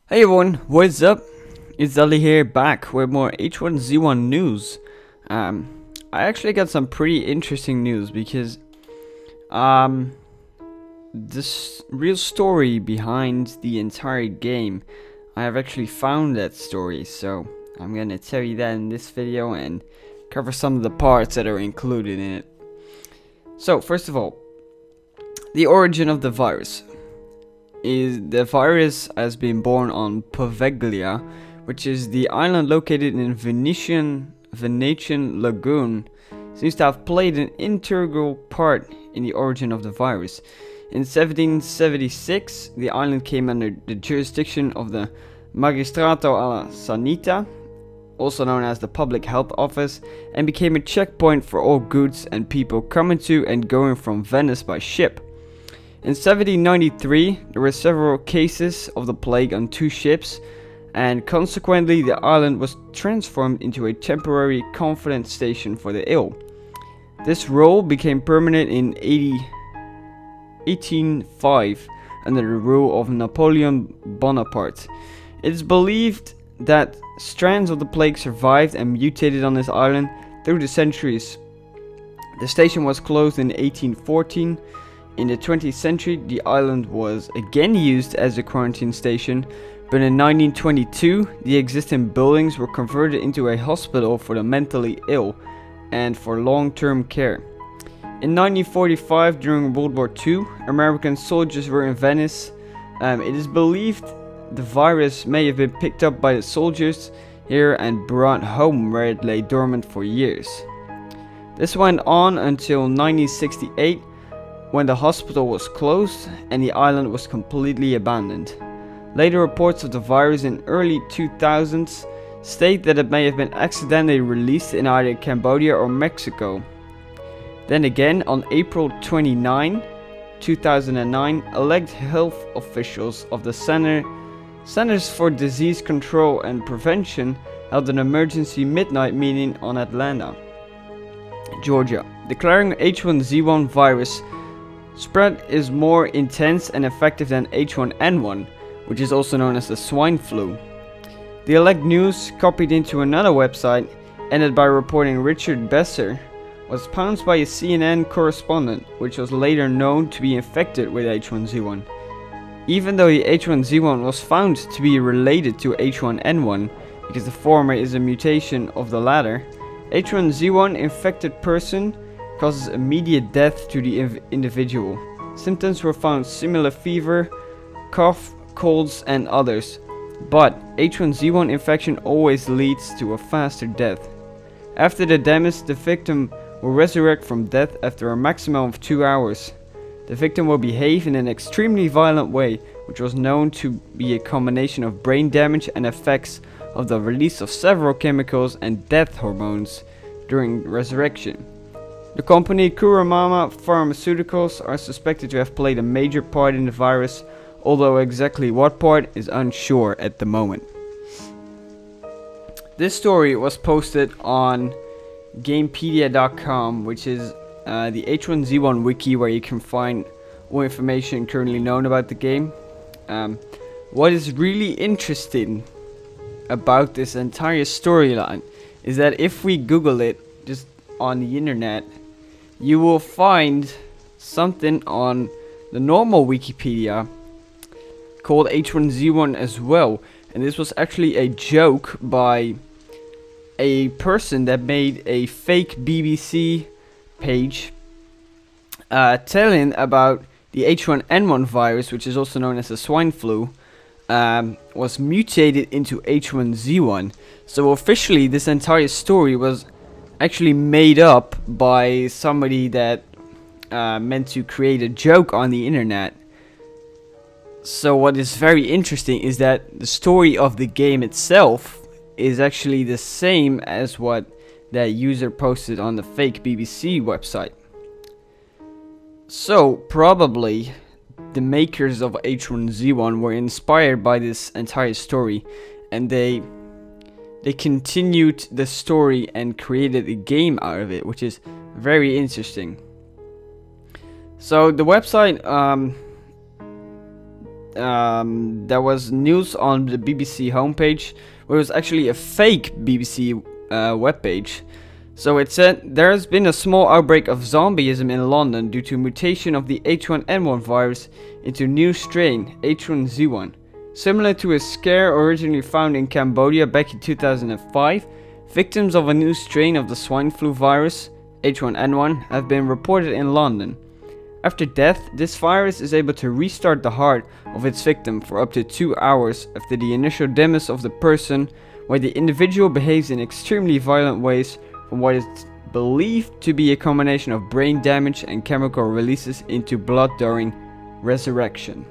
Hey everyone, what's up? It's Dudley here, back with more H1Z1 news. I actually got some pretty interesting news because this real story behind the entire game, I have actually found that story, so I'm gonna tell you that in this video and cover some of the parts that are included in it. So first of all, the origin of the virus. The virus has been born on Poveglia, which is the island located in Venetian Lagoon. Seems to have played an integral part in the origin of the virus. In 1776, the island came under the jurisdiction of the Magistrato alla Sanità, also known as the Public Health Office, and became a checkpoint for all goods and people coming to and going from Venice by ship. In 1793, there were several cases of the plague on 2 ships, and consequently the island was transformed into a temporary confidence station for the ill. This role became permanent in 1805 under the rule of Napoleon Bonaparte. It is believed that strands of the plague survived and mutated on this island through the centuries. The station was closed in 1814. In the 20th century, the island was again used as a quarantine station, but in 1922, the existing buildings were converted into a hospital for the mentally ill and for long-term care. In 1945, during World War II, American soldiers were in Venice. It is believed the virus may have been picked up by the soldiers here and brought home, where it lay dormant for years. This went on until 1968, when the hospital was closed and the island was completely abandoned. Later reports of the virus in early 2000s state that it may have been accidentally released in either Cambodia or Mexico. Then again, on April 29, 2009, elect health officials of the Centers for Disease Control and Prevention held an emergency midnight meeting on Atlanta, Georgia, declaring H1Z1 virus spread is more intense and effective than H1N1, which is also known as the swine flu. The elect news, copied into another website, ended by reporting Richard Besser was pounced by a CNN correspondent, which was later known to be infected with H1Z1. Even though the H1Z1 was found to be related to H1N1, because the former is a mutation of the latter, H1Z1 infected person causes immediate death to the individual. Symptoms were found similar fever, cough, colds and others, but H1Z1 infection always leads to a faster death. After the damage, the victim will resurrect from death after a maximum of 2 hours. The victim will behave in an extremely violent way, which was known to be a combination of brain damage and effects of the release of several chemicals and death hormones during resurrection. The company Kuramama Pharmaceuticals are suspected to have played a major part in the virus, although exactly what part is unsure at the moment. This story was posted on Gamepedia.com, which is the H1Z1 wiki where you can find all information currently known about the game. What is really interesting about this entire storyline is that if we Google it just on the internet, you will find something on the normal Wikipedia called H1Z1 as well, and this was actually a joke by a person that made a fake BBC page telling about the H1N1 virus, which is also known as the swine flu, was mutated into H1Z1. So officially this entire story was actually made up by somebody that meant to create a joke on the internet. So what is very interesting is that the story of the game itself is actually the same as what that user posted on the fake BBC website. So probably the makers of H1Z1 were inspired by this entire story, and they continued the story and created a game out of it, which is very interesting. So the website there was news on the BBC homepage where it was actually a fake BBC webpage. So it said there has been a small outbreak of zombieism in London due to mutation of the H1N1 virus into new strain H1Z1. Similar to a scare originally found in Cambodia back in 2005, victims of a new strain of the swine flu virus H1N1 have been reported in London. After death, this virus is able to restart the heart of its victim for up to 2 hours after the initial demise of the person, where the individual behaves in extremely violent ways from what is believed to be a combination of brain damage and chemical releases into blood during resurrection.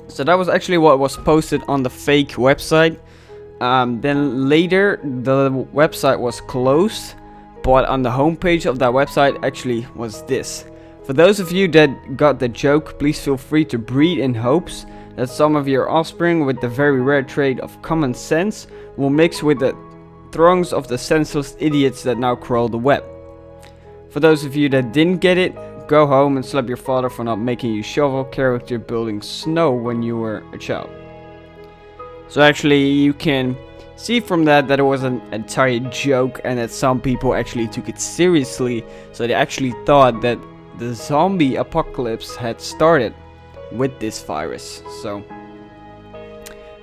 So that was actually what was posted on the fake website. Then later the website was closed, but on the homepage of that website actually was this. For those of you that got the joke, please feel free to breed in hopes that some of your offspring with the very rare trait of common sense will mix with the throngs of the senseless idiots that now crawl the web. For those of you that didn't get it, go home and slap your father for not making you shovel character building snow when you were a child. So actually you can see from that it was an entire joke, and that some people actually took it seriously, so they actually thought that the zombie apocalypse had started with this virus. So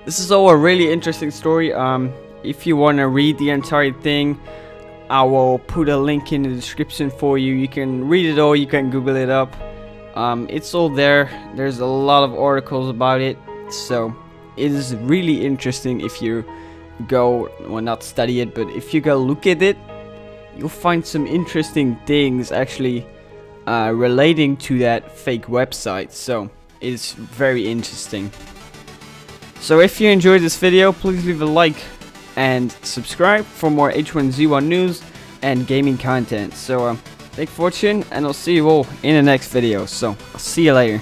this is all a really interesting story. If you want to read the entire thing, I will put a link in the description for you. You can read it all, you can Google it up. It's all there. There's a lot of articles about it, so it is really interesting. If you go, well, not study it, but if you go look at it, you'll find some interesting things actually relating to that fake website. So it's very interesting. So if you enjoyed this video, please leave a like and subscribe for more H1Z1 news and gaming content. So thank you for watching, and I'll see you all in the next video. So I'll see you later.